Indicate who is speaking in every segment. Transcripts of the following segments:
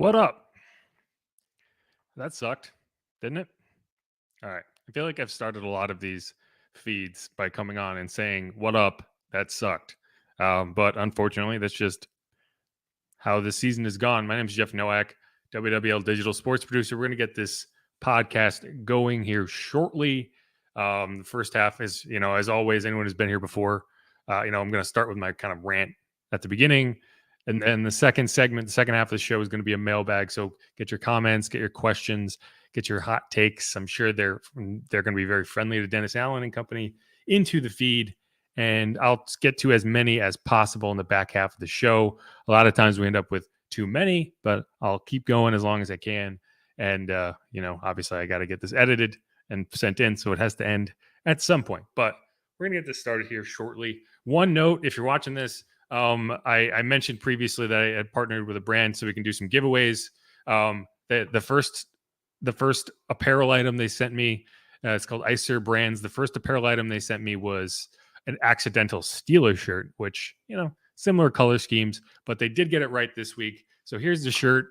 Speaker 1: What up? That sucked, didn't it? All right. I feel like I've started a lot of these feeds by coming on and saying, "What up? That sucked." But unfortunately, that's just how the season has gone. My name is Jeff Nowak, WWL digital sports producer. We're going to get this podcast going here shortly. The first half is, as always, anyone who's been here before, I'm going to start with my kind of rant at the beginning. And then the second segment, the second half of the show is going to be a mailbag. So get your comments, get your questions, get your hot takes. I'm sure they're going to be very friendly to Dennis Allen and company into the feed. And I'll get to as many as possible in the back half of the show. A lot of times we end up with too many, but I'll keep going as long as I can. And, obviously I got to get this edited and sent in, so it has to end at some point. But we're going to get this started here shortly. One note, if you're watching this, I mentioned previously that I had partnered with a brand so we can do some giveaways. The first apparel item they sent me, it's called Icer Brands. The first apparel item they sent me was an accidental Steelers shirt, which, similar color schemes, but they did get it right this week. So here's the shirt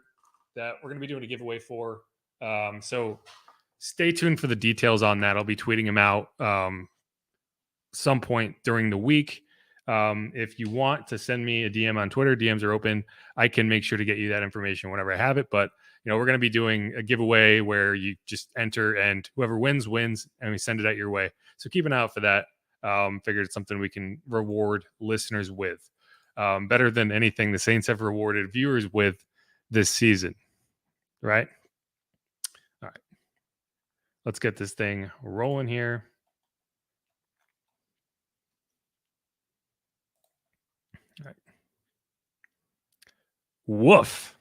Speaker 1: that we're going to be doing a giveaway for. So stay tuned for the details on that. I'll be tweeting them out some point during the week. If you want to send me a DM on Twitter, DMs are open. I can make sure to get you that information whenever I have it. But, we're going to be doing a giveaway where you just enter and whoever wins, and we send it out your way. So keep an eye out for that. Figured it's something we can reward listeners with. Better than anything the Saints have rewarded viewers with this season. Right? All right. Let's get this thing rolling here. All right. Woof.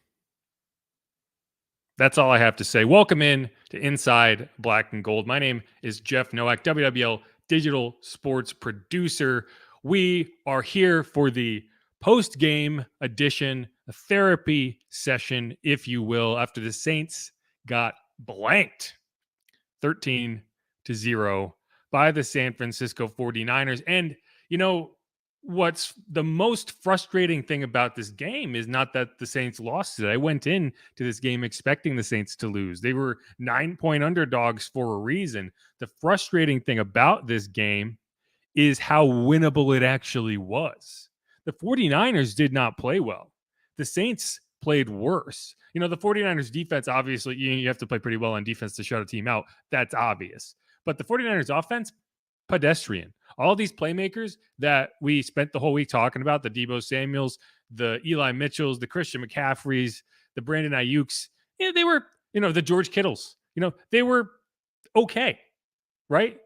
Speaker 1: That's all I have to say. Welcome in to Inside Black and Gold. My name is Jeff Nowak, WWL digital sports producer. We are here for the post-game edition, a therapy session, if you will, after the Saints got blanked 13-0 by the San Francisco 49ers. And, what's the most frustrating thing about this game is not that the Saints lost it. I went in to this game expecting the Saints to lose. They were 9-point underdogs for a reason. The frustrating thing about this game is how winnable it actually was. The 49ers did not play well. The Saints played worse. The 49ers defense, obviously, you have to play pretty well on defense to shut a team out. That's obvious. But the 49ers offense, pedestrian. All these playmakers that we spent the whole week talking about, the Deebo Samuels, the Eli Mitchells, the Christian McCaffreys, the Brandon Ayuks, they were, the George Kittles, they were okay, right?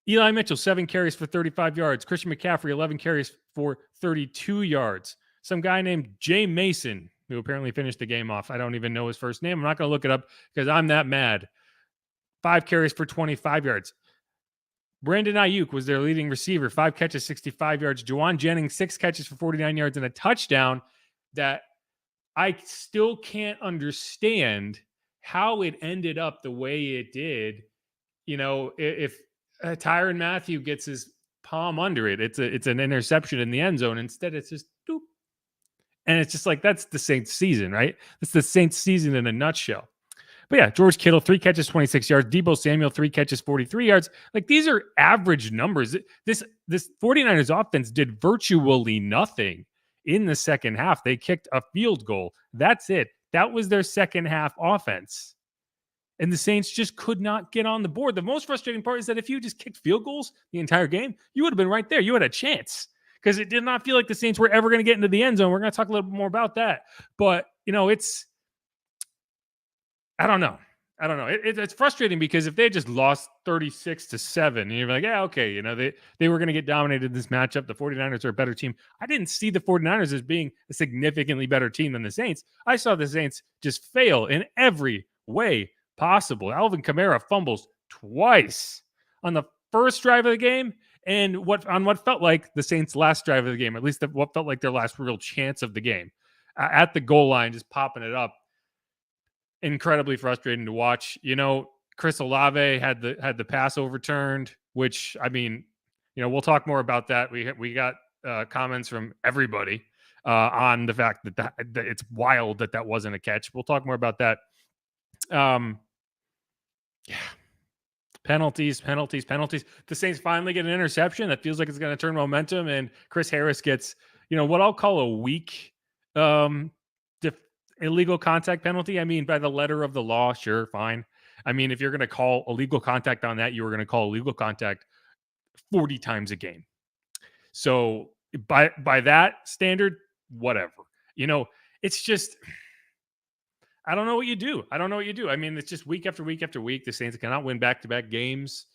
Speaker 1: Eli Mitchell, 7 carries for 35 yards. Christian McCaffrey, 11 carries for 32 yards. Some guy named Jay Mason, who apparently finished the game off. I don't even know his first name. I'm not going to look it up because I'm that mad. 5 carries for 25 yards. Brandon Ayuk was their leading receiver, 5 catches, 65 yards. Juwan Jennings, 6 catches for 49 yards and a touchdown. That I still can't understand how it ended up the way it did. If Tyrann Mathieu gets his palm under it, it's an interception in the end zone. Instead, it's just doop. And it's just like, that's the Saints season, right? It's the Saints season in a nutshell. But yeah, George Kittle, 3 catches, 26 yards. Deebo Samuel, 3 catches, 43 yards. Like, these are average numbers. This 49ers offense did virtually nothing in the second half. They kicked a field goal. That's it. That was their second half offense. And the Saints just could not get on the board. The most frustrating part is that if you just kicked field goals the entire game, you would have been right there. You had a chance because it did not feel like the Saints were ever going to get into the end zone. We're going to talk a little bit more about that. But, I don't know. It's frustrating because if they had just lost 36-7, and you're like, yeah, okay, they were going to get dominated in this matchup. The 49ers are a better team. I didn't see the 49ers as being a significantly better team than the Saints. I saw the Saints just fail in every way possible. Alvin Kamara fumbles twice on the first drive of the game and what felt like the Saints' last drive of the game, at least what felt like their last real chance of the game. At the goal line, just popping it up. Incredibly frustrating to watch. Chris Olave had the pass overturned, which, we'll talk more about that. We got comments from everybody on the fact that it's wild that wasn't a catch. We'll talk more about that. Yeah. Penalties. The Saints finally get an interception that feels like it's going to turn momentum, and Chris Harris gets, what I'll call a weak illegal contact penalty. I mean, by the letter of the law, sure, fine. I mean, if you're going to call illegal contact on that, you were going to call illegal contact 40 times a game. So by that standard, whatever. It's just, I don't know what you do. I mean, it's just week after week after week. The Saints cannot win back-to-back games.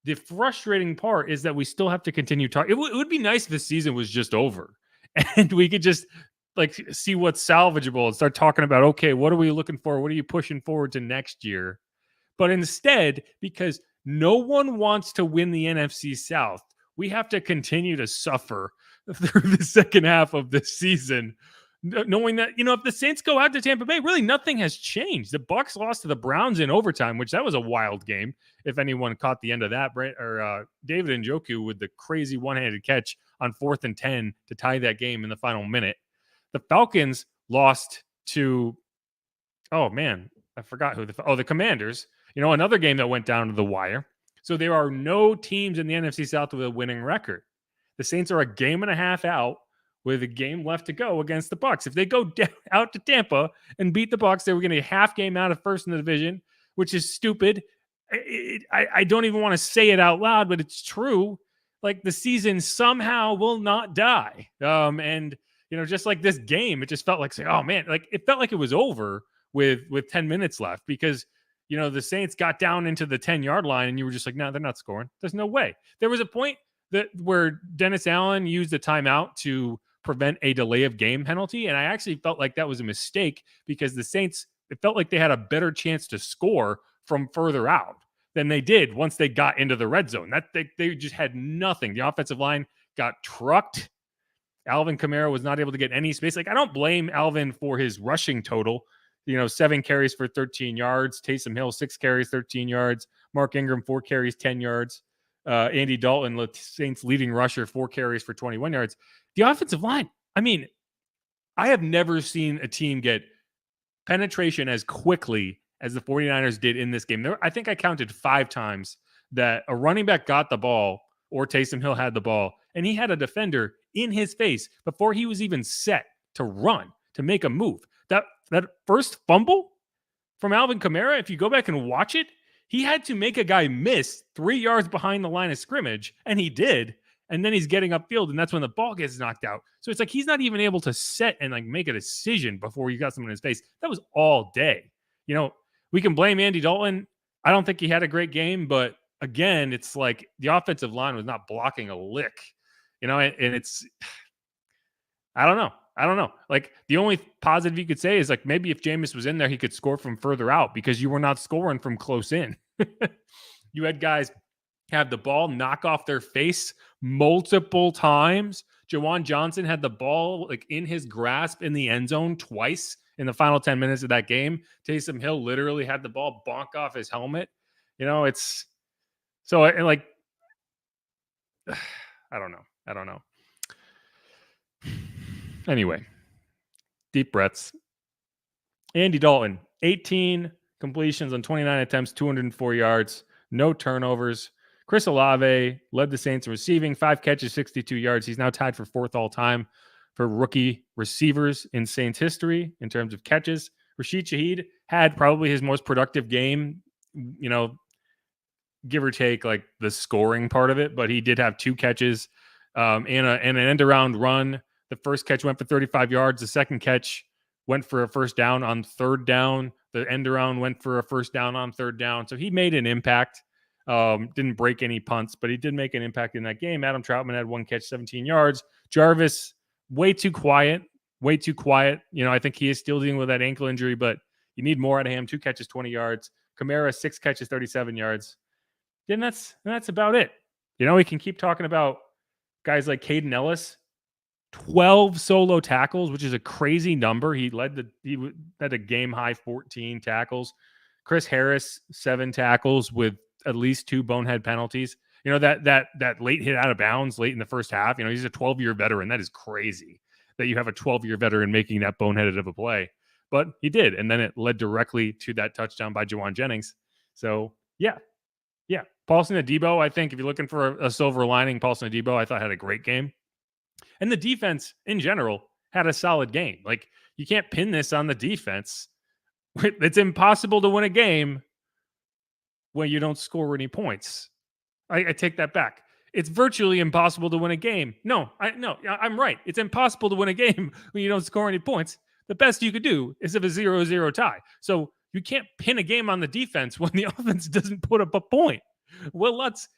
Speaker 1: The frustrating part is that we still have to continue talking. It would be nice if the season was just over and we could just see what's salvageable and start talking about, okay, what are we looking for? What are you pushing forward to next year? But instead, because no one wants to win the NFC South, we have to continue to suffer through the second half of the season, knowing that, if the Saints go out to Tampa Bay, really nothing has changed. The Bucs lost to the Browns in overtime, which that was a wild game. If anyone caught the end of that, David Njoku with the crazy one-handed catch on 4th and 10 to tie that game in the final minute. The Falcons lost to, oh man, I forgot who the Commanders. Another game that went down to the wire. So there are no teams in the NFC South with a winning record. The Saints are a game and a half out with a game left to go against the Bucs. If they go out to Tampa and beat the Bucs, they were going to be a half game out of first in the division, which is stupid. I don't even want to say it out loud, but it's true. Like, the season somehow will not die. And just like this game, it just felt like, oh man, like it felt like it was over with 10 minutes left because the Saints got down into the 10-yard line and you were just like, no, they're not scoring. There's no way. There was a point where Dennis Allen used a timeout to prevent a delay of game penalty. And I actually felt like that was a mistake because the Saints, it felt like they had a better chance to score from further out than they did once they got into the red zone. That they just had nothing. The offensive line got trucked. Alvin Kamara was not able to get any space. Like, I don't blame Alvin for his rushing total. 7 carries for 13 yards. Taysom Hill, 6 carries, 13 yards. Mark Ingram, 4 carries, 10 yards. Andy Dalton, the Saints' leading rusher, 4 carries for 21 yards. The offensive line, I mean, I have never seen a team get penetration as quickly as the 49ers did in this game. I think I counted 5 times that a running back got the ball or Taysom Hill had the ball, and he had a defender in his face before he was even set to run, to make a move. That first fumble from Alvin Kamara, if you go back and watch it, he had to make a guy miss 3 yards behind the line of scrimmage, and he did. And then he's getting upfield, and that's when the ball gets knocked out. So it's like he's not even able to set and make a decision before he got someone in his face. That was all day. We can blame Andy Dalton. I don't think he had a great game, but again, it's like the offensive line was not blocking a lick. And it's, I don't know. Like, the only positive you could say is like maybe if Jameis was in there, he could score from further out because you were not scoring from close in. You had guys have the ball knock off their face multiple times. Jawan Johnson had the ball in his grasp in the end zone twice in the final 10 minutes of that game. Taysom Hill literally had the ball bonk off his helmet. It's so I don't know. Anyway, deep breaths. Andy Dalton, 18 completions on 29 attempts, 204 yards, no turnovers. Chris Olave led the Saints in receiving, 5 catches, 62 yards. He's now tied for 4th all-time for rookie receivers in Saints history in terms of catches. Rashid Shaheed had probably his most productive game, give or take the scoring part of it, but he did have 2 catches and an end-around run. The first catch went for 35 yards. The second catch went for a first down on 3rd down. The end-around went for a first down on 3rd down. So he made an impact. Didn't break any punts, but he did make an impact in that game. Adam Troutman had 1 catch, 17 yards. Jarvis, way too quiet. I think he is still dealing with that ankle injury, but you need more out of him. 2 catches, 20 yards. Kamara, 6 catches, 37 yards. Then that's about it. We can keep talking about guys like Caden Ellis, 12 solo tackles, which is a crazy number. He had a game high 14 tackles. Chris Harris, 7 tackles with at least 2 bonehead penalties. That late hit out of bounds late in the first half. He's a 12-year veteran. That is crazy that you have a 12-year veteran making that boneheaded of a play. But he did, and then it led directly to that touchdown by Jawan Jennings. So, yeah. Paulson Adebo, I think if you're looking for a silver lining, Paulson Adebo, I thought had a great game. And the defense in general had a solid game. Like, you can't pin this on the defense. It's impossible to win a game when you don't score any points. I take that back. It's virtually impossible to win a game. No, I'm right. It's impossible to win a game when you don't score any points. The best you could do is have a 0-0 tie. So you can't pin a game on the defense when the offense doesn't put up a point. Will Lutz,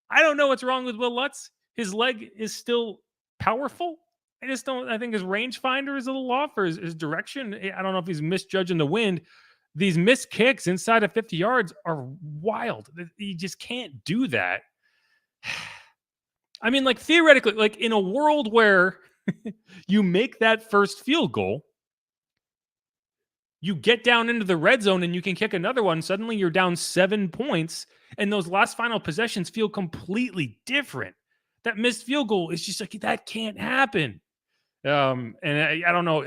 Speaker 1: I don't know what's wrong with Will Lutz. His leg is still powerful. I think his rangefinder is a little off, or his direction. I don't know if he's misjudging the wind. These missed kicks inside of 50 yards are wild. You just can't do that. I mean, like, theoretically, like, in a world where you make that first field goal, you get down into the red zone and you can kick another one. Suddenly you're down 7 points, and those last final possessions feel completely different. That missed field goal is just like, that can't happen. And I don't know,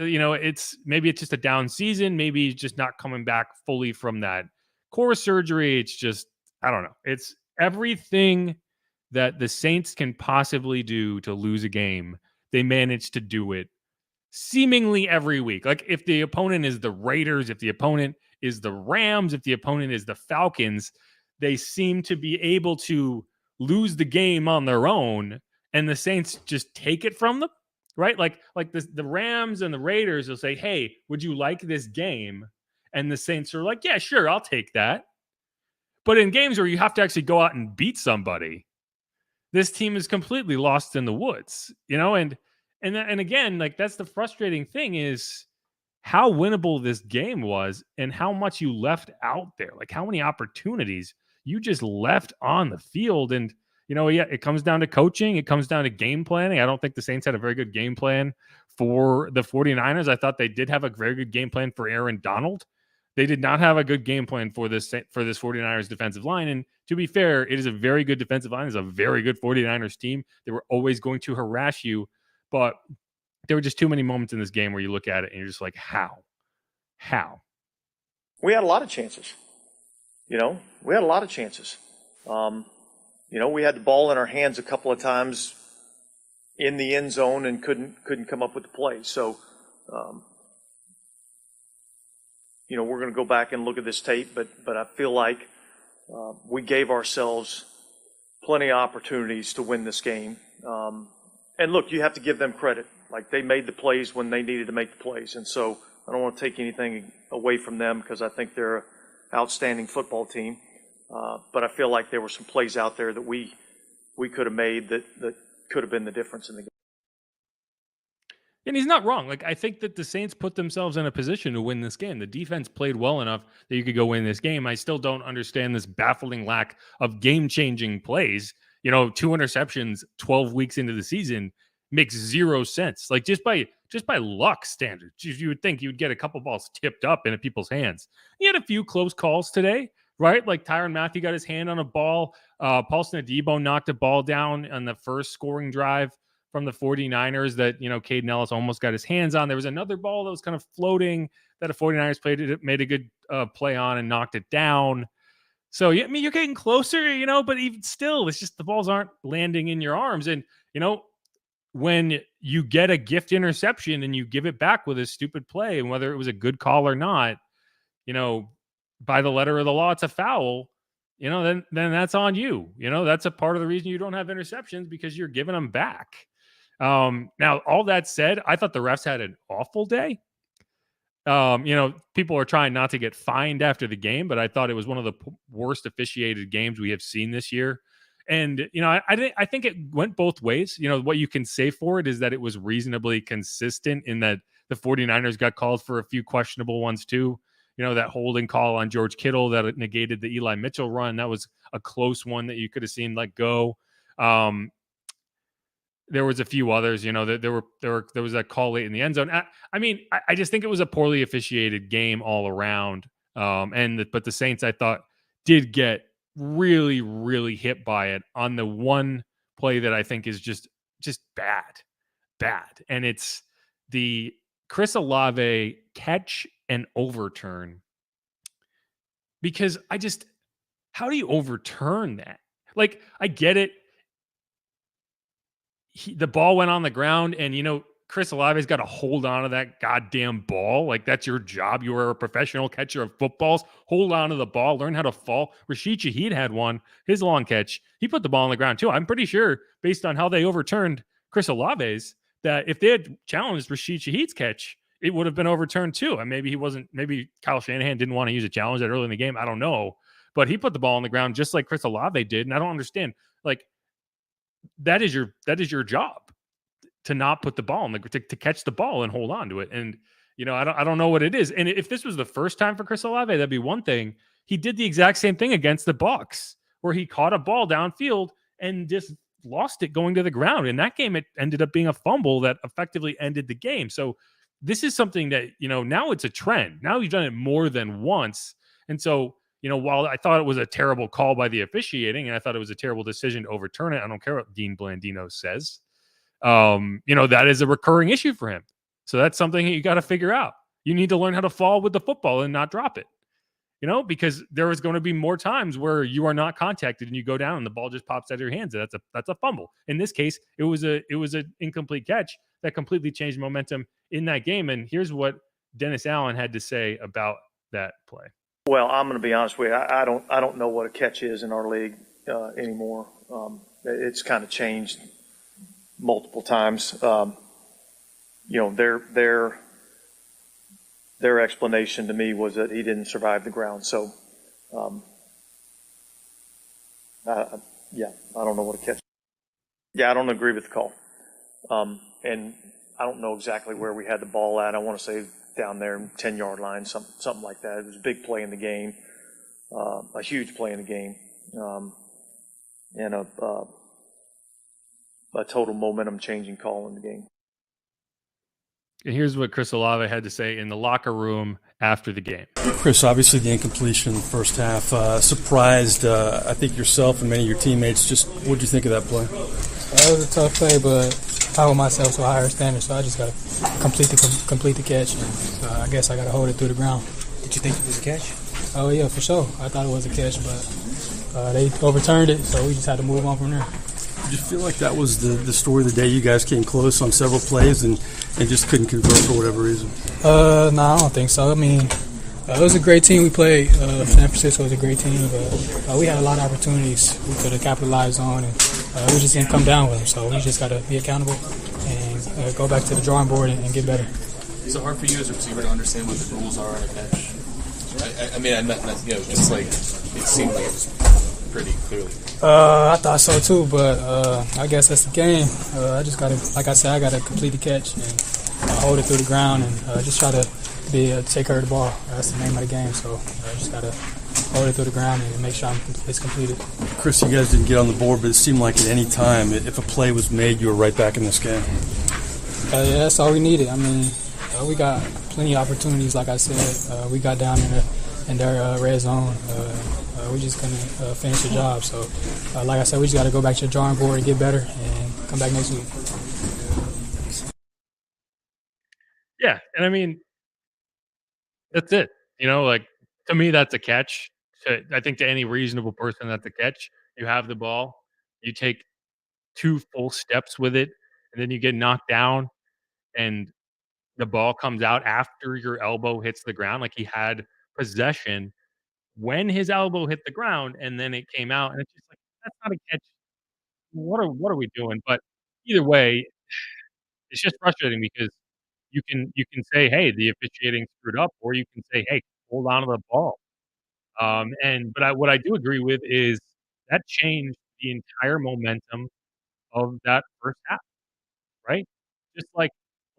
Speaker 1: maybe it's just a down season. Maybe he's just not coming back fully from that core surgery. It's just, I don't know. It's everything that the Saints can possibly do to lose a game. They manage to do it seemingly every week. Like, if the opponent is the Raiders, if the opponent is the Rams, if the opponent is the Falcons, they seem to be able to lose the game on their own, and the Saints just take it from them. Right? Like the Rams and the Raiders will say, hey, would you like this game? And the Saints are like, yeah, sure, I'll take that. But in games where you have to actually go out and beat somebody, this team is completely lost in the woods, and again, like, that's the frustrating thing, is how winnable this game was and how much you left out there. Like, how many opportunities you just left on the field. And it comes down to coaching. It comes down to game planning. I don't think the Saints had a very good game plan for the 49ers. I thought they did have a very good game plan for Aaron Donald. They did not have a good game plan for this 49ers defensive line. And to be fair, it is a very good defensive line. It's a very good 49ers team. They were always going to harass you. But there were just too many moments in this game where you look at it and you're just like, how?
Speaker 2: We had a lot of chances. We had a lot of chances. We had the ball in our hands a couple of times in the end zone and couldn't come up with the play. So, we're going to go back and look at this tape, but I feel like we gave ourselves plenty of opportunities to win this game. And look, you have to give them credit. Like, they made the plays when they needed to make the plays. And so I don't want to take anything away from them, because I think they're an outstanding football team. But I feel like there were some plays out there that we could have made that could have been the difference in the game.
Speaker 1: And he's not wrong. Like, I think that the Saints put themselves in a position to win this game. The defense played well enough that you could go win this game. I still don't understand this baffling lack of game-changing plays. 2 interceptions 12 weeks into the season makes zero sense. Like, just by luck standards, you would think you would get a couple balls tipped up into people's hands. He had a few close calls today, right? Like, Tyrann Mathieu got his hand on a ball. Paulson Adebo knocked a ball down on the first scoring drive from the 49ers that, Caden Ellis almost got his hands on. There was another ball that was kind of floating that a 49ers made a good play on and knocked it down. So, yeah, I mean, you're getting closer, but even still, it's just the balls aren't landing in your arms. And, when you get a gift interception and you give it back with a stupid play, and whether it was a good call or not, by the letter of the law, it's a foul, then that's on you. That's a part of the reason you don't have interceptions, because you're giving them back. Now, all that said, I thought the refs had an awful day. People are trying not to get fined after the game, but I thought it was one of the worst officiated games we have seen this year. And, I think it went both ways. What you can say for it is that it was reasonably consistent in that the 49ers got called for a few questionable ones too. That holding call on George Kittle that negated the Eli Mitchell run. That was a close one that you could have seen let go. There was a few others, that there was that call late in the end zone. I just think it was a poorly officiated game all around. But the Saints, I thought, did get really, really hit by it on the one play that I think is just bad. And it's the Chris Olave catch and overturn, because how do you overturn that? Like, I get it. The ball went on the ground, and Chris Olave's got to hold on to that goddamn ball. Like, that's your job. You are a professional catcher of footballs. Hold on to the ball. Learn how to fall. Rashid Shaheed had one. His long catch. He put the ball on the ground too. I'm pretty sure, based on how they overturned Chris Olave's, that if they had challenged Rashid Shaheed's catch, it would have been overturned too. And maybe Kyle Shanahan didn't want to use a challenge that early in the game. I don't know. But he put the ball on the ground just like Chris Olave did. And I don't understand. Like, that is your job, to not put the ball in to catch the ball and hold on to it. And I don't know what it is. And if this was the first time for Chris Olave, that'd be one thing. He did the exact same thing against the Bucs, where he caught a ball downfield and just lost it going to the ground. In that game, it ended up being a fumble that effectively ended the game. So this is something that now it's a trend. Now he's done it more than once. And so while I thought it was a terrible call by the officiating, and I thought it was a terrible decision to overturn it, I don't care what Dean Blandino says. That is a recurring issue for him. So that's something you got to figure out. You need to learn how to fall with the football and not drop it. Because there is going to be more times where you are not contacted and you go down and the ball just pops out of your hands. That's a fumble. In this case, it was an incomplete catch that completely changed momentum in that game. And here's what Dennis Allen had to say about that play.
Speaker 2: Well, I'm going to be honest with you. I don't know what a catch is in our league anymore. It's kind of changed multiple times. Their explanation to me was that he didn't survive the ground. So, I don't know what a catch. Yeah, I don't agree with the call. And I don't know exactly where we had the ball at. I want to say down there, 10-yard line, something like that. It was a big play in the game, a huge play in the game, and a total momentum-changing call in the game.
Speaker 1: And here's what Chris Olave had to say in the locker room after the game.
Speaker 3: Chris, obviously the incompletion in the first half surprised, I think, yourself and many of your teammates. Just what did you think of that play?
Speaker 4: It was a tough play, but I hold myself to a higher standard, so I just got to complete the catch. And, I guess I got to hold it through the ground.
Speaker 5: Did you think it was a catch?
Speaker 4: Oh, yeah, for sure. I thought it was a catch, but they overturned it, so we just had to move on from there.
Speaker 3: Did you feel like that was the story of the day? You guys came close on several plays and just couldn't convert for whatever reason?
Speaker 4: No, I don't think so. I mean, it was a great team we played. San Francisco was a great team, but we had a lot of opportunities we could have capitalized on, and we just didn't come down with them. So we just got to be accountable and go back to the drawing board and get better.
Speaker 5: Is it hard for you as a receiver to understand what the rules are on a catch? I mean, just like it seemed like it was pretty clearly.
Speaker 4: I thought so too, but I guess that's the game. I just gotta, like I said, I gotta complete the catch and hold it through the ground and just try to take care of the ball. That's the name of the game. So I just gotta hold it through the ground and make sure it's completed.
Speaker 3: Chris, you guys didn't get on the board, but it seemed like at any time, if a play was made, you were right back in this game.
Speaker 4: Yeah, that's all we needed. I mean, we got plenty of opportunities. Like I said, we got down in their red zone. We just couldn't finish the job. So, like I said, we just got to go back to the drawing board and get better and come back next week.
Speaker 1: Yeah, and I mean, that's it. Like, to me, that's a catch. I think to any reasonable person, that's a catch. You have the ball, you take 2 full steps with it, and then you get knocked down, and the ball comes out after your elbow hits the ground. Like, he had possession when his elbow hit the ground, and then it came out, and it's just like, that's not a catch. What are we doing? But either way, it's just frustrating because you can say, "Hey, the officiating screwed up," or you can say, "Hey, hold on to the ball." What I do agree with is that changed the entire momentum of that first half, right? Just like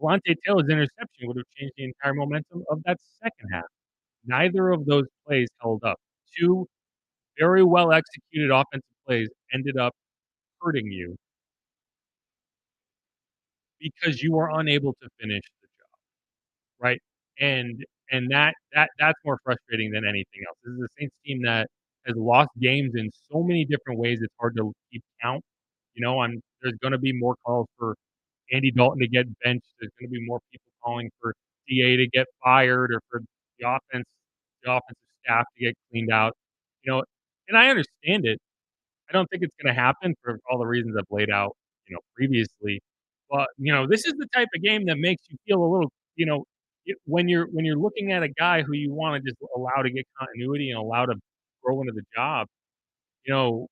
Speaker 1: Delonte Taylor's interception would have changed the entire momentum of that second half. Neither of those plays held up. 2 very well executed offensive plays ended up hurting you because you were unable to finish the job, right? And that's more frustrating than anything else. This is a Saints team that has lost games in so many different ways. It's hard to keep count. There's going to be more calls for Andy Dalton to get benched. There's going to be more people calling for DA to get fired or for the offensive staff to get cleaned out. And I understand it. I don't think it's going to happen for all the reasons I've laid out, previously. But this is the type of game that makes you feel a little, when you're looking at a guy who you want to just allow to get continuity and allow to grow into the job. You know,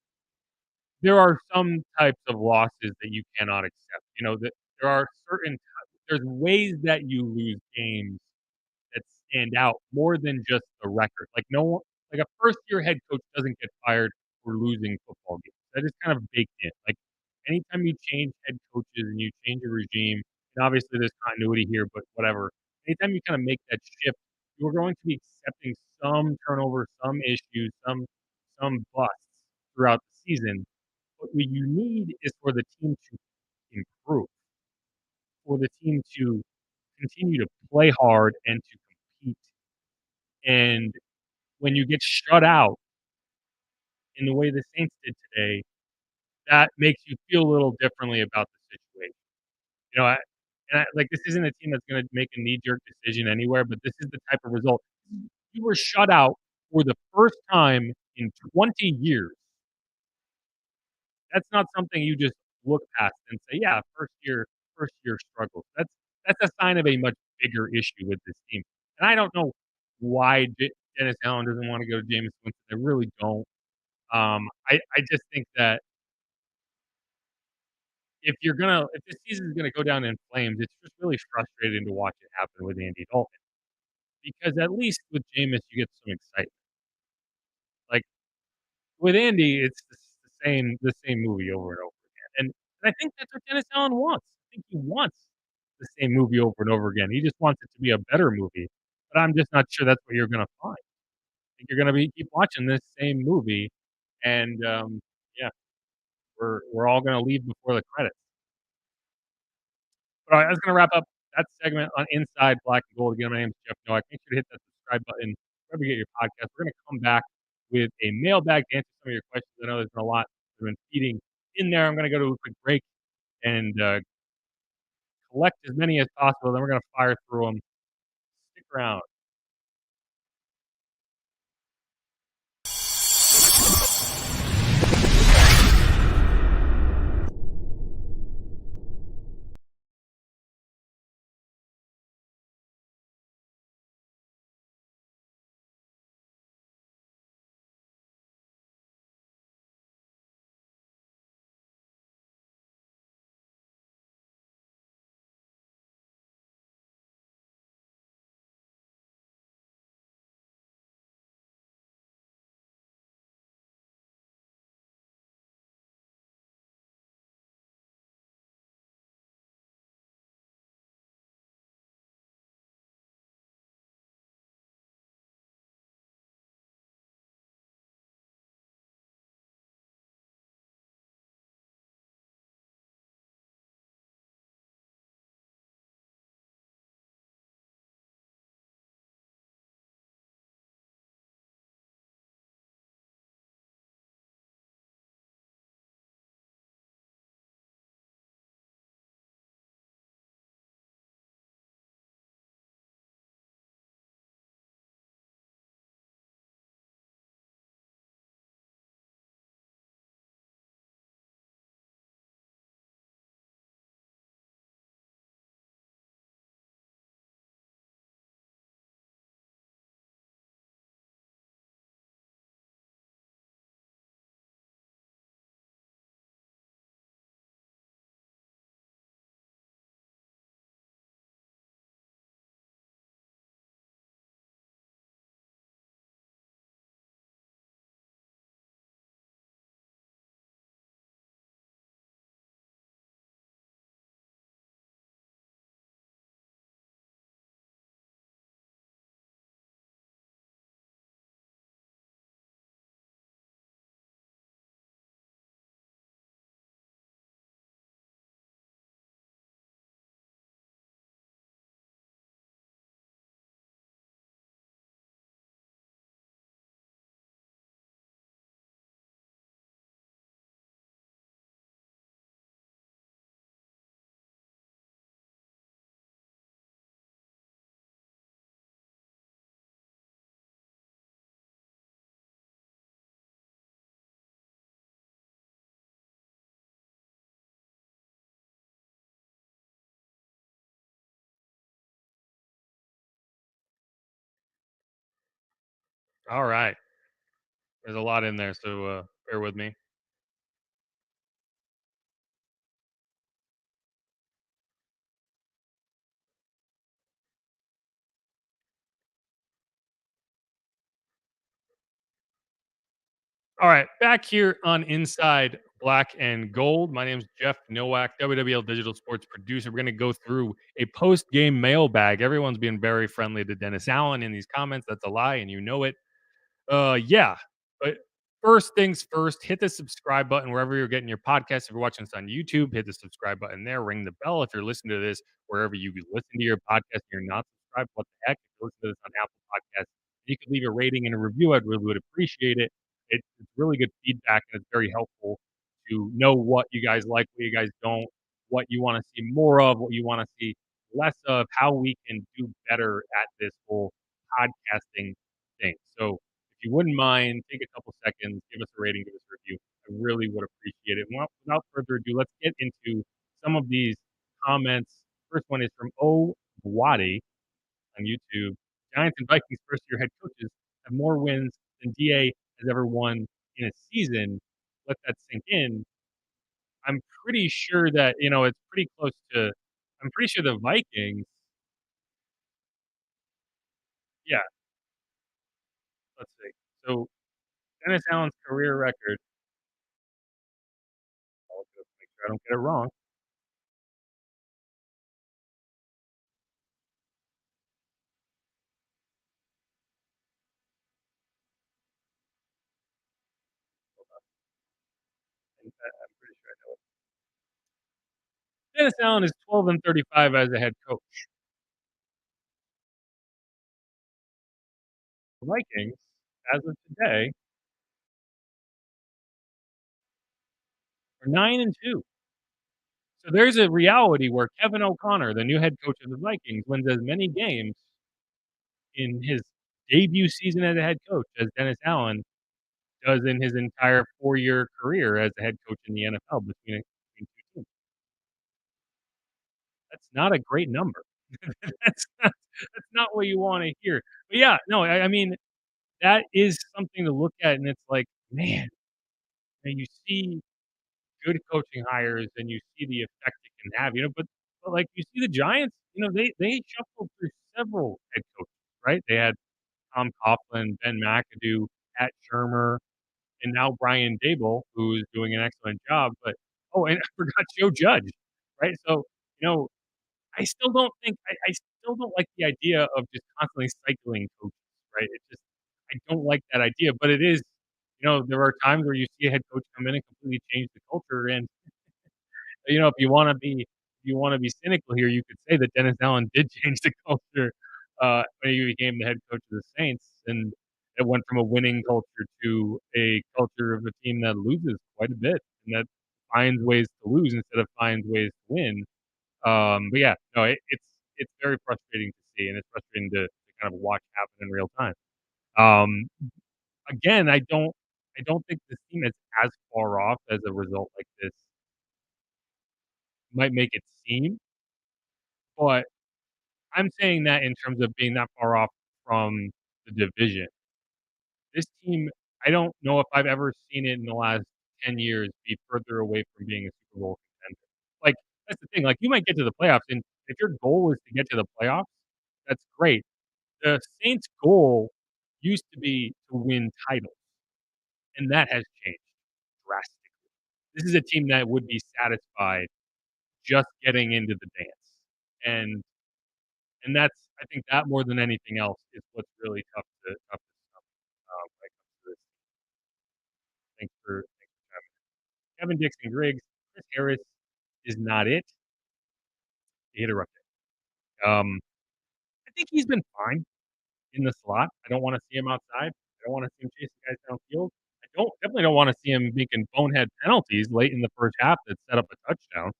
Speaker 1: there are some types of losses that you cannot accept. That there are there's ways that you lose games that stand out more than just the record. Like no one, like a first year head coach doesn't get fired for losing football games. That is kind of baked in. Like anytime you change head coaches and you change a regime, and obviously there's continuity here, but whatever. Anytime you kind of make that shift, you're going to be accepting some turnover, some issues, some busts throughout the season. But what you need is for the team to improve, for the team to continue to play hard and to compete. And when you get shut out in the way the Saints did today, that makes you feel a little differently about the situation. Like this isn't a team that's going to make a knee-jerk decision anywhere, but this is the type of result. You were shut out for the first time in 20 years. That's not something you just look past and say, "Yeah, first year struggles." That's a sign of a much bigger issue with this team. And I don't know why Dennis Allen doesn't want to go to Jameis Winston. I really don't. I just think that if this season is gonna go down in flames, it's just really frustrating to watch it happen with Andy Dalton. Because at least with Jameis, you get some excitement. Like with Andy, it's the same movie over and over again. And I think that's what Dennis Allen wants. I think he wants the same movie over and over again. He just wants it to be a better movie. But I'm just not sure that's what you're gonna find. I think you're gonna keep watching this same movie, and yeah, we're all gonna leave before the credits. All right, that's going to wrap up that segment on Inside Black and Gold. Again, my name is Jeff Nowak. Make sure to hit that subscribe button wherever you get your podcast. We're going to come back with a mailbag to answer some of your questions. I know there's been a lot that have been feeding in there. I'm going to go to a quick break and collect as many as possible. Then we're going to fire through them. Stick around. All right. There's a lot in there, so bear with me. All right, back here on Inside Black and Gold. My name is Jeff Nowak, WWL Digital Sports Producer. We're going to go through a post-game mailbag. Everyone's being very friendly to Dennis Allen in these comments. That's a lie, and you know it. Yeah. But first things first, hit the subscribe button wherever you're getting your podcast. If you're watching this on YouTube, hit the subscribe button there. Ring the bell. If you're listening to this wherever you listen to your podcast and you're not subscribed, what the heck? If you listen to this on Apple Podcasts, you could leave a rating and a review. I'd really would appreciate it. It's really good feedback and it's very helpful to know what you guys like, what you guys don't, what you want to see more of, what you want to see less of, how we can do better at this whole podcasting thing. So if you wouldn't mind, take a couple seconds, give us a rating, give us a review. I really would appreciate it. Without further ado, let's get into some of these comments. First one is from O. Wadi on YouTube. Giants and Vikings first year head coaches have more wins than DA has ever won in a season. Let that sink in. I'm pretty sure that, it's pretty close to, I'm pretty sure the Vikings, yeah, let's see. So Dennis Allen's career record, I'll just make sure I don't get it wrong. I'm pretty sure I know it. Dennis Allen is 12-35 as a head coach. The Vikings, as of today, are 9-2. So there's a reality where Kevin O'Connor, the new head coach of the Vikings, wins as many games in his debut season as a head coach as Dennis Allen does in his entire 4-year career as a head coach in the NFL between two teams. That's not a great number. That's not what you want to hear. But yeah, no, I mean that is something to look at, and it's like, man, and you see good coaching hires and you see the effect it can have, but like you see the Giants, they shuffled through several head coaches, right? They had Tom Coughlin, Ben McAdoo, Pat Shermer, and now Brian Dable, who's doing an excellent job. But oh, and I forgot Joe Judge, right? So, you know, I still don't like the idea of just constantly cycling coaches, right? It just I don't like that idea, but it is, there are times where you see a head coach come in and completely change the culture. And if you want to be cynical here, you could say that Dennis Allen did change the culture when he became the head coach of the Saints, and it went from a winning culture to a culture of a team that loses quite a bit and that finds ways to lose instead of finds ways to win. But yeah, no, it's very frustrating to see, and it's frustrating to kind of watch happen in real time. Um, Again, I don't think this team is as far off as a result like this might make it seem, but I'm saying that in terms of being that far off from the division. This team, I don't know if I've ever seen it in the last 10 years be further away from being a Super Bowl contender. Like, that's the thing. Like, you might get to the playoffs, and if your goal is to get to the playoffs, that's great. The Saints' goal used to be to win titles, and that has changed drastically. This is a team that would be satisfied just getting into the dance. And that's I think that more than anything else is what's really tough to stomach, when it comes to this. Thanks for having me. Kevin Dixon Griggs, Chris Harris is not it. He hit a rough day. I think he's been fine in the slot. I don't wanna see him outside. I don't wanna see him chasing guys downfield. I definitely don't wanna see him making bonehead penalties late in the first half that set up a touchdown.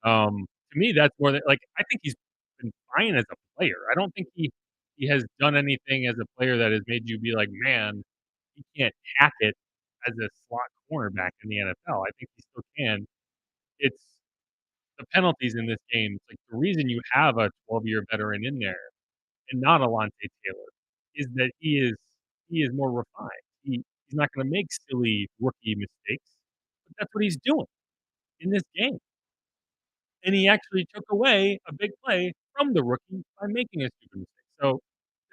Speaker 1: To me, that's more than like, I think he's been fine as a player. I don't think he has done anything as a player that has made you be like, "Man, he can't hack it as a slot cornerback in the NFL." I think he still can. It's the penalties in this game. It's like the reason you have a 12-year veteran in there and not Alontae Taylor is that he is more refined. He's not going to make silly rookie mistakes, but that's what he's doing in this game. And he actually took away a big play from the rookie by making a stupid mistake. So,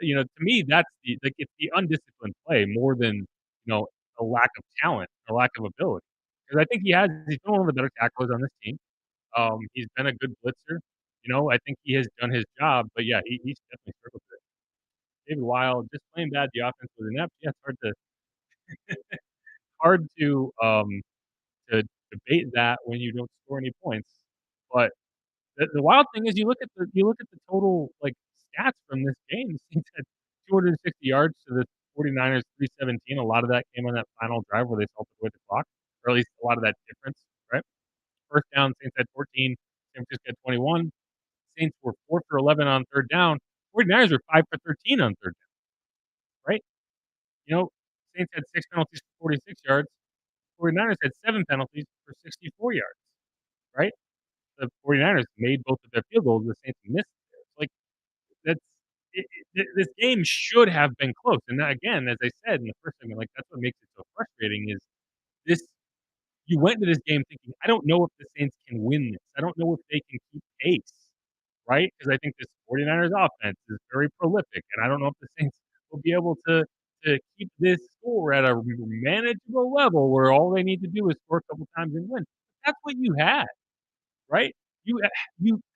Speaker 1: to me, that's it's the undisciplined play more than a lack of talent, a lack of ability. Because I think he's been one of the better tacklers on this team. He's been a good blitzer. I think he has done his job. But yeah, he's definitely struggled with it. David Wild just playing bad. The offense was inept. Yeah, it's hard to debate that when you don't score any points. But the wild thing is you look at the total stats from this game. The Saints had 260 yards to the 49ers 317. A lot of that came on that final drive where they salted away the clock, or at least a lot of that difference, right? First down, Saints had 14. San Francisco had 21. Saints were 4 for 11 on third down. 49ers were 5 for 13 on third down, right? Saints had 6 penalties for 46 yards. 49ers had 7 penalties for 64 yards, right? The 49ers made both of their field goals. The Saints missed it. That's this game should have been close. And that, again, as I said in the first segment, that's what makes it so frustrating is this. You went into this game thinking, I don't know if the Saints can win this. I don't know if they can keep pace, right? Because I think this 49ers offense is very prolific, and I don't know if the Saints will be able to keep this score at a manageable level where all they need to do is score a couple times and win. That's what you had, right? You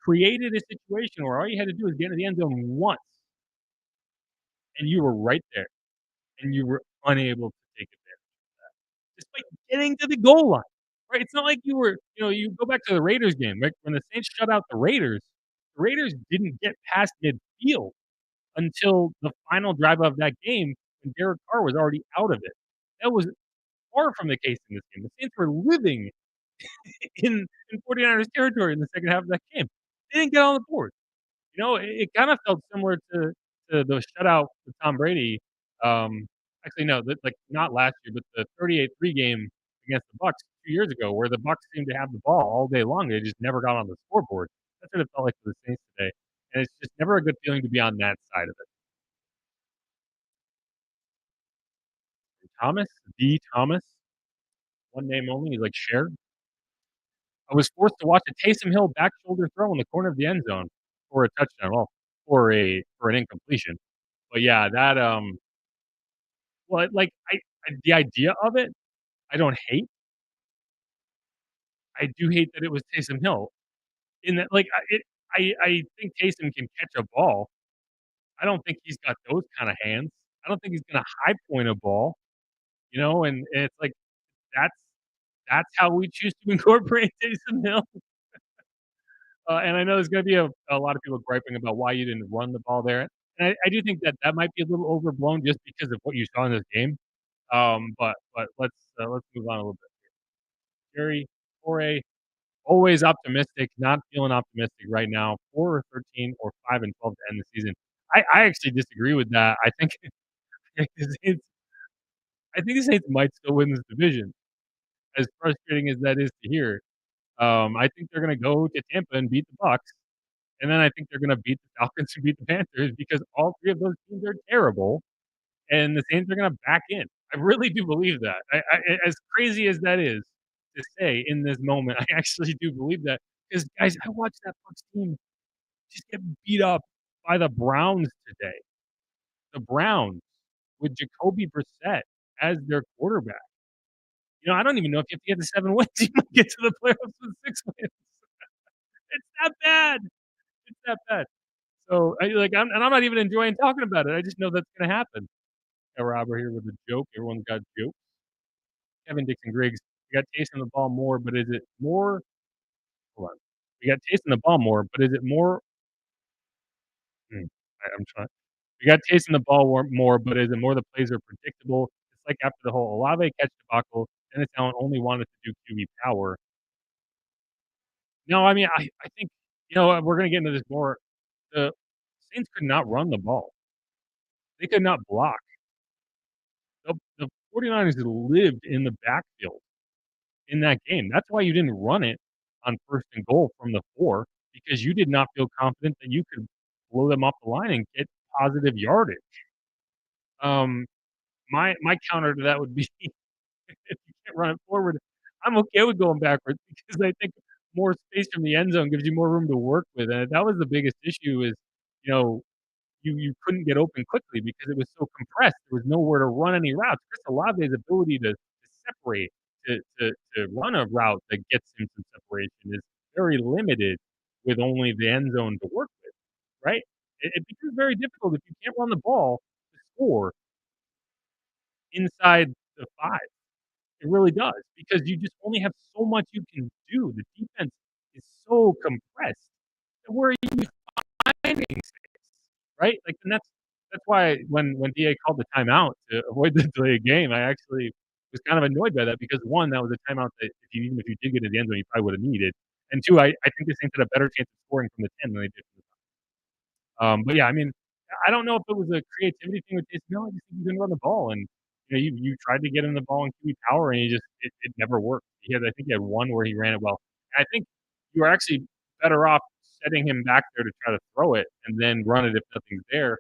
Speaker 1: created a situation where all you had to do was get into the end zone once, and you were right there, and you were unable to take advantage of that, despite getting to the goal line, right? It's not like you go back to the Raiders game, right? When the Saints shut out the Raiders didn't get past midfield until the final drive of that game when Derek Carr was already out of it. That was far from the case in this game. The Saints were living in 49ers territory in the second half of that game. They didn't get on the board. It kind of felt similar to the shutout with Tom Brady. Actually, no, not last year, but the 38-3 game against the Bucs 2 years ago, where the Bucs seemed to have the ball all day long. They just never got on the scoreboard. That's what it felt like for the Saints today, and it's just never a good feeling to be on that side of it. Thomas, one name only. He's like shared. I was forced to watch a Taysom Hill back shoulder throw in the corner of the end zone for a touchdown. Well, for an incompletion. But yeah, that well, the idea of it, I don't hate. I do hate that it was Taysom Hill. In that, I think Taysom can catch a ball. I don't think he's got those kind of hands. I don't think he's gonna high point a ball. And it's like that's how we choose to incorporate Taysom Hill. And I know there's going to be a lot of people griping about why you didn't run the ball there. And I do think that might be a little overblown just because of what you saw in this game. But let's move on a little bit. Jerry Torre, always optimistic, not feeling optimistic right now. 4-13 or 5-12 to end the season. I actually disagree with that. I think the Saints might still win this division, as frustrating as that is to hear. I think they're going to go to Tampa and beat the Bucs, and then I think they're going to beat the Falcons and beat the Panthers because all three of those teams are terrible, and the Saints are going to back in. I really do believe that. As crazy as that is to say in this moment, I actually do believe that because guys, I watched that Bucs team just get beat up by the Browns today. The Browns with Jacoby Brissett as their quarterback. I don't even know if you have to get to 7 wins. You might get to the playoffs with 6 wins. It's that bad. It's that bad. So, I'm not even enjoying talking about it. I just know that's going to happen. Got Robert here with a joke. Everyone's got jokes. Kevin Dixon Griggs. We got tasting the ball more, but is it more? Hold on. We got tasting the ball more, but is it more? I'm trying. We got tasting the ball more, but is it more the plays are predictable? It's like after the whole Olave catch debacle, Dennis Allen only wanted to do QB power. No, I mean, I think, we're going to get into this more. The Saints could not run the ball. They could not block. The 49ers lived in the backfield in that game. That's why you didn't run it on 1st and goal from the 4, because you did not feel confident that you could blow them off the line and get positive yardage. my counter to that would be if you can't run it forward, I'm okay with going backwards because I think more space from the end zone gives you more room to work with, and that was the biggest issue is, you know, you couldn't get open quickly because it was so compressed. There was nowhere to run any routes. Chris Olave's ability to separate, to run a route that gets him some separation is very limited with only the end zone to work with, right? It becomes very difficult if you can't run the ball to score inside the 5. It really does because you just only have so much you can do. The defense is so compressed. And where are you finding space, right? Like, and that's why when DA called the timeout to avoid the delayed game, I actually was kind of annoyed by that because one, that was a timeout that even if you did get to the end zone, you probably would have needed, and two, I think the Saints had a better chance of scoring from the 10 than they did from the 5. But yeah, I mean, I don't know if it was a creativity thing with Taysom Hill. I just think he didn't run the ball, and you tried to get him the ball in QB power, and it never worked. I think he had one where he ran it well. And I think you were actually better off setting him back there to try to throw it and then run it if nothing's there.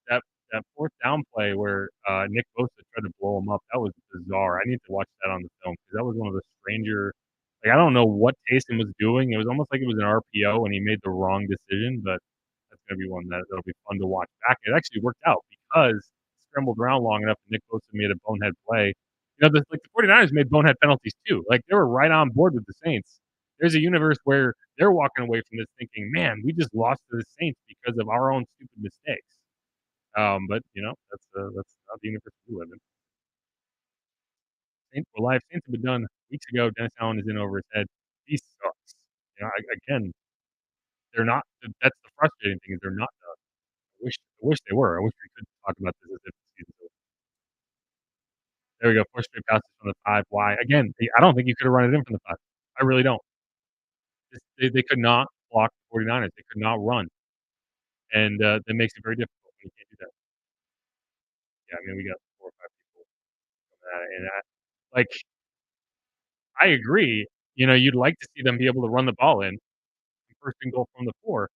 Speaker 1: That that fourth down play where Nick Bosa tried to blow him up, that was bizarre. I need to watch that on the film because that was one of the stranger. Like, I don't know what Taysom was doing. It was almost like it was an RPO and he made the wrong decision, but that's gonna be one that'll be fun to watch back. It actually worked out because he scrambled around long enough and Nick Bosa made a bonehead play. The 49ers made bonehead penalties too. Like, they were right on board with the Saints. There's a universe where they're walking away from this thinking, man, we just lost to the Saints because of our own stupid mistakes. But that's not the universe we live in. Saints for life. Saints have been done weeks ago. Dennis Allen is in over his head. He sucks. Again, they're not. That's the frustrating thing is they're not done. I wish they were. I wish we could talk about this as if the season's over. There we go. 4 straight passes from the 5. Why? Again, I don't think you could have run it in from the 5. I really don't. They could not block the 49ers. They could not run. And that makes it very difficult when you can't do that. Yeah, I mean, we got 4 or 5 people from that. And like, I agree. You'd like to see them be able to run the ball in first and goal from the 4.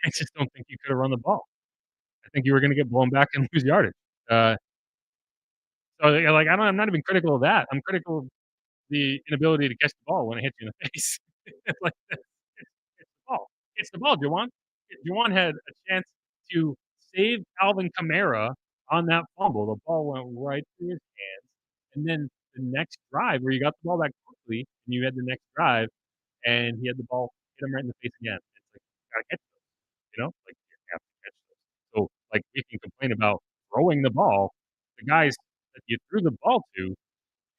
Speaker 1: I just don't think you could have run the ball. I think you were going to get blown back and lose yardage. So, yeah, like, I'm not even critical of that. I'm critical of the inability to catch the ball when it hits you in the face. Like, it's the ball. It's the ball, Juwan. Juwan had a chance to save Alvin Kamara on that fumble. The ball went right through his hands. And then the next drive where you got the ball back quickly and you had the next drive and he had the ball hit him right in the face again. It's like, you gotta catch those, like, you have to catch those. So, like, we can complain about throwing the ball. The guys that you threw the ball to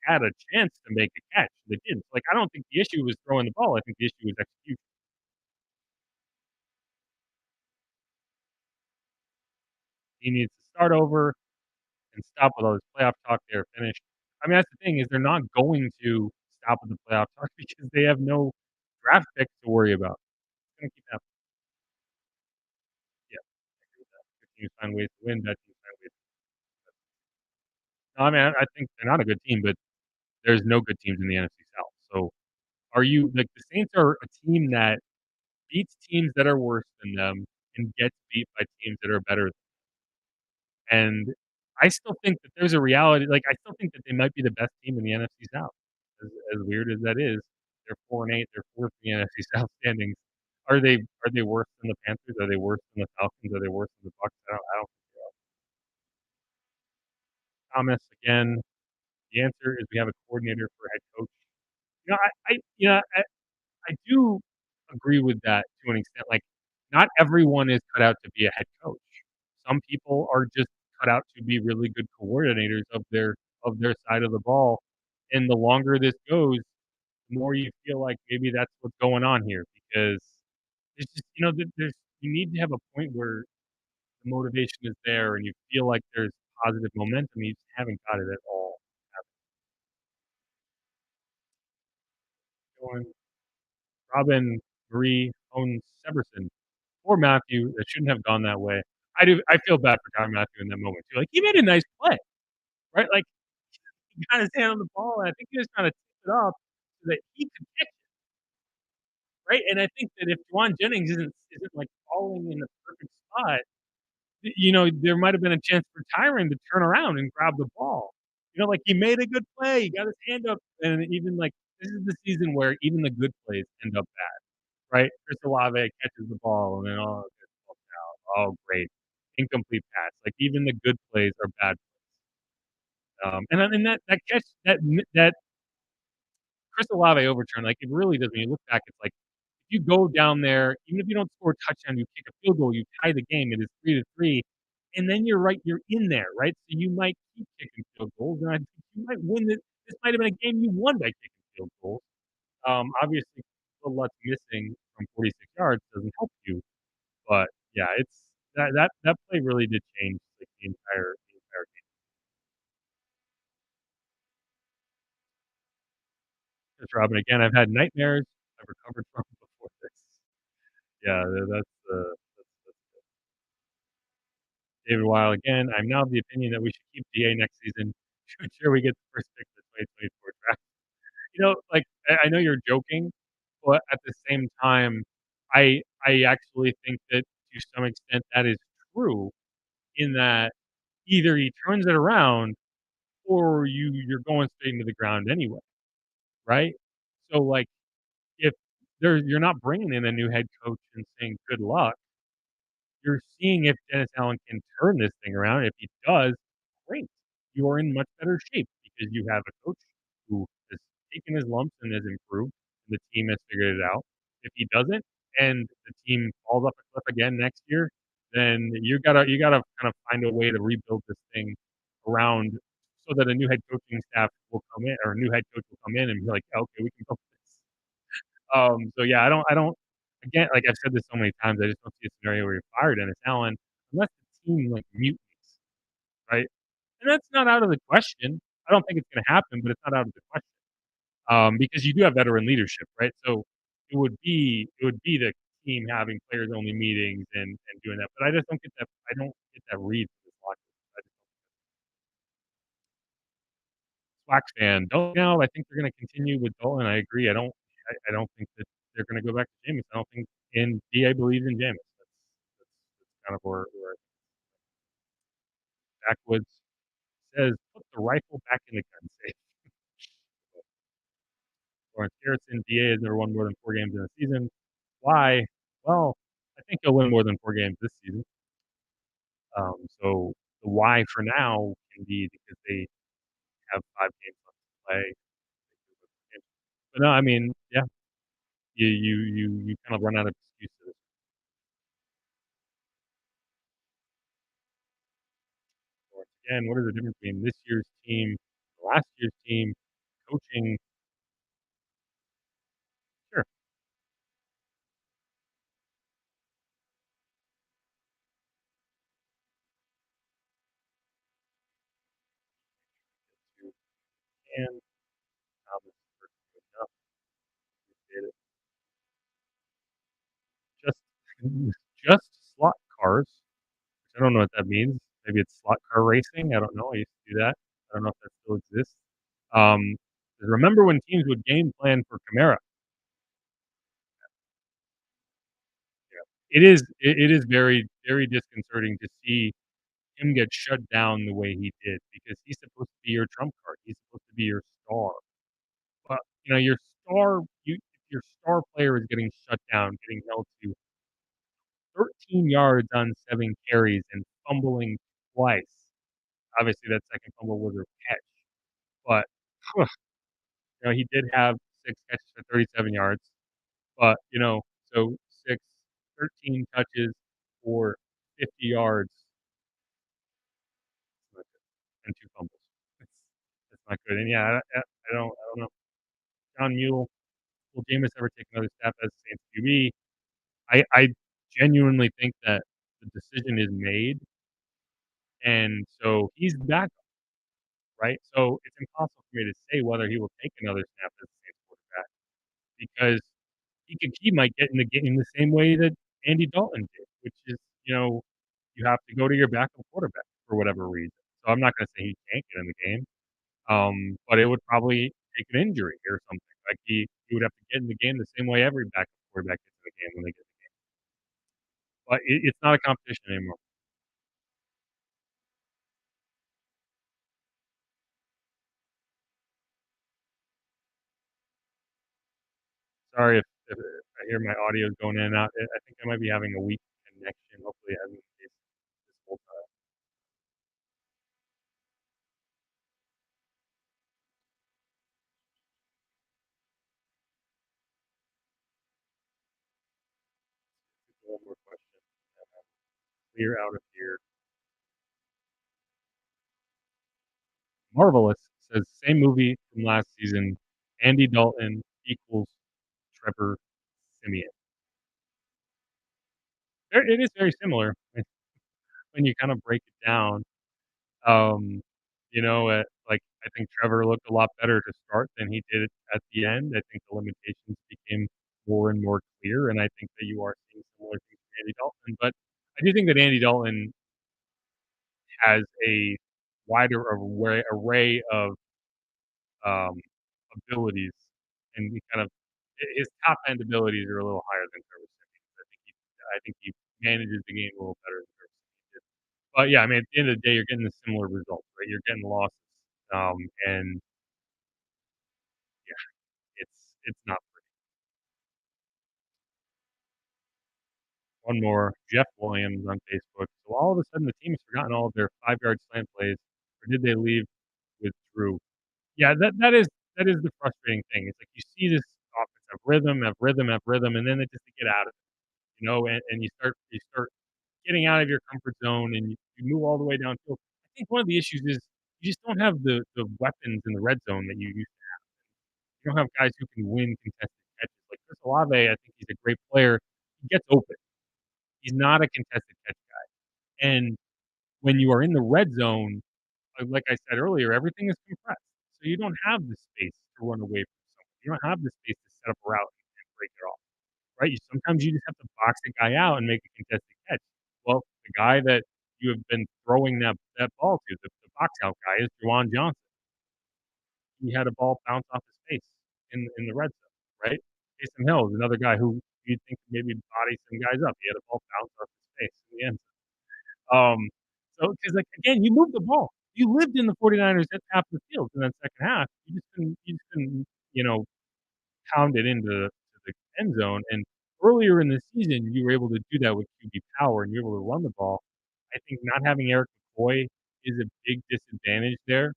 Speaker 1: had a chance to make a catch. They didn't. Like, I don't think the issue was throwing the ball. I think the issue was execution. He needs to start over and stop with all this playoff talk. They're finished. I mean, that's the thing is they're not going to stop with the playoff talk because they have no draft picks to worry about. It's gonna keep happening. Yeah, I agree with that. Good teams find ways to win. Bad teams find ways to win. No, I mean, I think they're not a good team, but there's no good teams in the NFC South. So, are you like the Saints are a team that beats teams that are worse than them and gets beat by teams that are better. And I still think that there's a reality. Like, I still think that they might be the best team in the NFC South. As weird as that is, they're 4-8. They're fourth in the NFC South standings. Are they worse than the Panthers? Are they worse than the Falcons? Are they worse than the Bucks? I don't think they are. Thomas again. The answer is we have a coordinator for head coach. I do agree with that to an extent. Like, not everyone is cut out to be a head coach. Some people are just cut out to be really good coordinators of their side of the ball. And the longer this goes, the more you feel like maybe that's what's going on here because it's just there's you need to have a point where the motivation is there and you feel like there's positive momentum. You just haven't got it at all. Robin Marie owns Severson. Poor Matthew, that shouldn't have gone that way. I feel bad for Tyrann Mathieu in that moment too. Like, he made a nice play, right? Like, he got his hand on the ball, and I think he was trying to tip it up so that he could catch it, right? And I think that if Juwan Jennings isn't like falling in the perfect spot, there might have been a chance for Tyron to turn around and grab the ball. Like he made a good play, he got his hand up, and even like this is the season where even the good plays end up bad, right? Chris Olave catches the ball and then gets bumped out. Oh, great, incomplete pass. Like even the good plays are bad. And that catch that Chris Olave overturn, like it really does. When you look back, it's like if you go down there, even if you don't score a touchdown, you kick a field goal, you tie the game. It is 3-3, and then you're in there, right? So you might keep kicking field goals, and I think you might win this. This might have been a game you won by kicking field goals. Obviously, the lut's missing from 46 yards doesn't help you, but yeah, it's that play really did change like the entire game. Chris Robin again. I've had nightmares I've recovered from before this. Yeah, that's David Weil again. I'm now of the opinion that we should keep DA next season to ensure we get the first pick of the 2024 draft. Like I know you're joking, but at the same time, I actually think that to some extent that is true in that either he turns it around or you're going straight into the ground anyway, right? So like if you're not bringing in a new head coach and saying good luck, you're seeing if Dennis Allen can turn this thing around. If he does, great. You are in much better shape because you have a coach who has taken his lumps and has improved, and the team has figured it out. If he doesn't, and the team falls off a cliff again next year, then you gotta kind of find a way to rebuild this thing around so that a new head coaching staff will come in or a new head coach will come in and be like, okay, we can go with this. So yeah, I don't. Again, like I've said this so many times, I just don't see a scenario where you fire Dennis Allen unless the team like mutinies, right? And that's not out of the question. I don't think it's going to happen, but it's not out of the question because you do have veteran leadership, right? So it would be the team having players only meetings and doing that. But I just don't get that. I don't get that read from this locker room. Wax fan. Dalton, I think they're going to continue with Dalton. I agree. I don't think that they're going to go back to Jameis. I don't think, and DA believes in Jameis. That's kind of where Backwoods says, put the rifle back in the gun safe. Lawrence Garrison, DA has never won more than 4 games in a season. Why? Well, I think he'll win more than 4 games this season. So the why for now can be because they have 5 games left to play. But no, I mean, yeah, you kind of run out of excuses. Once again, what is the difference between this year's team, and last year's team, coaching? Sure. And Thomas enough. Just just slot cars. I don't know what that means. Maybe it's slot car racing. I don't know. I used to do that. I don't know if that still exists. Um, remember when teams would game plan for Kamara? It is very very disconcerting to see him get shut down the way he did because he's supposed to be your trump card. He's supposed to be your star. But your star, if your star player is getting shut down, getting held to 13 yards on 7 carries and fumbling twice. Obviously, that second fumble was a catch, but he did have 6 catches for 37 yards. But so 13 touches for 50 yards and 2 fumbles. That's not good. And yeah, I don't know. John Mule, will Jameis ever take another step as Saints QB? I genuinely think that the decision is made, and so he's back, right? So it's impossible for me to say whether he will take another snap as the Saints quarterback because he might get in the game the same way that Andy Dalton did, which is you have to go to your backup quarterback for whatever reason. So I'm not going to say he can't get in the game, but it would probably take an injury or something. Like he would have to get in the game the same way every backup quarterback gets in the game when they get in the game. But it's not a competition anymore. Sorry if I hear my audio going in and out. I think I might be having a weak connection. Hopefully, it hasn't been this whole time. One more question. Clear out of here. Marvelous says same movie from last season. Andy Dalton equals Trevor Siemian. It is very similar when you kind of break it down. Like I think Trevor looked a lot better to start than he did at the end. I think the limitations became more and more clear, and I think that you are seeing similar things with Andy Dalton. But I do think that Andy Dalton has a wider array of um, abilities, and he kind of his top end abilities are a little higher than Trevor Siemian. I think he manages the game a little better than Trevor Siemian did. But yeah, I mean, at the end of the day, you're getting a similar result, right? You're getting losses, and yeah, it's not pretty. One more, Jeff Williams on Facebook. So all of a sudden, the team has forgotten all of their 5-yard slant plays, or did they leave with Drew? Yeah, that is the frustrating thing. It's like you see this offense have rhythm, and then they just get out of it, and you start getting out of your comfort zone, and you move all the way downfield. I think one of the issues is you just don't have the weapons in the red zone that you used to have. You don't have guys who can win contested catches. Like Chris Olave, I think he's a great player. He gets open. He's not a contested catch guy. And when you are in the red zone, like I said earlier, everything is compressed. So you don't have the space to run away from someone. You don't have the space to set up a route and break it off, right? Sometimes you just have to box a guy out and make a contested catch. Well, the guy that you have been throwing that ball to, the box out guy, is Juwan Johnson. He had a ball bounce off his face in the red zone, right? Taysom Hill is another guy who you'd think could maybe body some guys up. He had a ball bounce off his face in the end zone. So because like again, you moved the ball. You lived in the 49ers at half the field in that second half. You just couldn't pound it into the end zone. And earlier in the season, you were able to do that with QB power and you were able to run the ball. I think not having Eric McCoy is a big disadvantage there.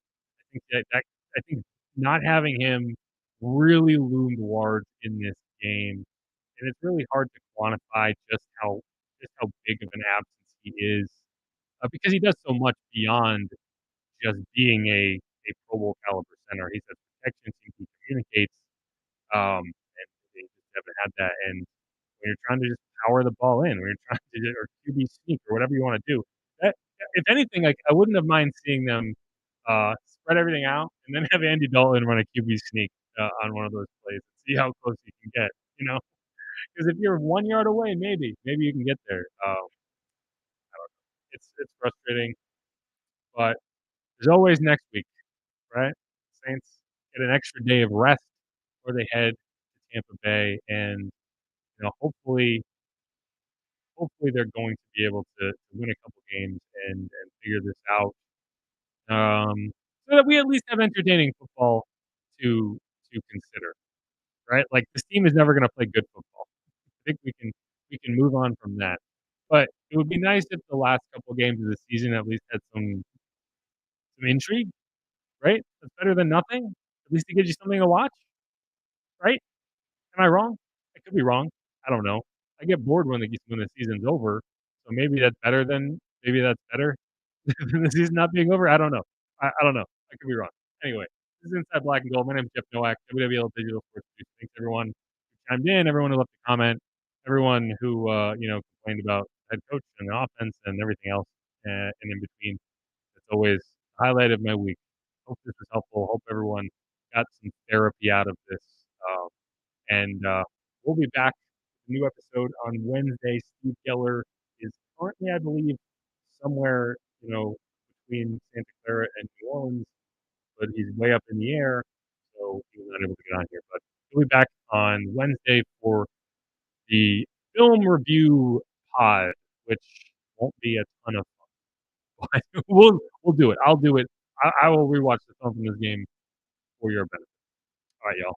Speaker 1: I think not having him really loomed large in this game, and it's really hard to quantify just how big of an absence he is because he does so much beyond just being a Pro Bowl caliber center. He says protection, he communicates, and they just haven't had that. And when you're trying to just power the ball in, when you're trying to or QB sneak or whatever you want to do, that if anything, like I wouldn't have mind seeing them spread everything out and then have Andy Dalton run a QB sneak on one of those plays and see how close you can get. Because if you're 1 yard away, maybe you can get there. I don't know. It's frustrating, but there's always next week, right? Saints get an extra day of rest before they head to Tampa Bay, and hopefully they're going to be able to win a couple games and figure this out, so that we at least have entertaining football to consider, right? Like this team is never going to play good football. I think we can move on from that, but it would be nice if the last couple games of the season at least had some intrigue, right? That's better than nothing. At least it gives you something to watch, right? Am I wrong? I could be wrong. I don't know. I get bored when the season's over. So maybe that's better than the season not being over. I don't know. I don't know. I could be wrong. Anyway, this is Inside Black and Gold. My name is Jeff Nowak, WWL Digital Sports Producer. Thanks everyone who chimed in, everyone who left a comment, everyone who complained about head coach and the offense and everything else and in between. It's always a highlight of my week. Hope this was helpful. Hope everyone got some therapy out of this. And we'll be back with a new episode on Wednesday. Steve Geller is currently, I believe, somewhere, between Santa Clara and New Orleans, but he's way up in the air, so he was not able to get on here. But he'll be back on Wednesday for the film review pod, which won't be a ton of fun. But we'll do it. I'll do it. I will rewatch the film from this game for your benefit. All right, y'all.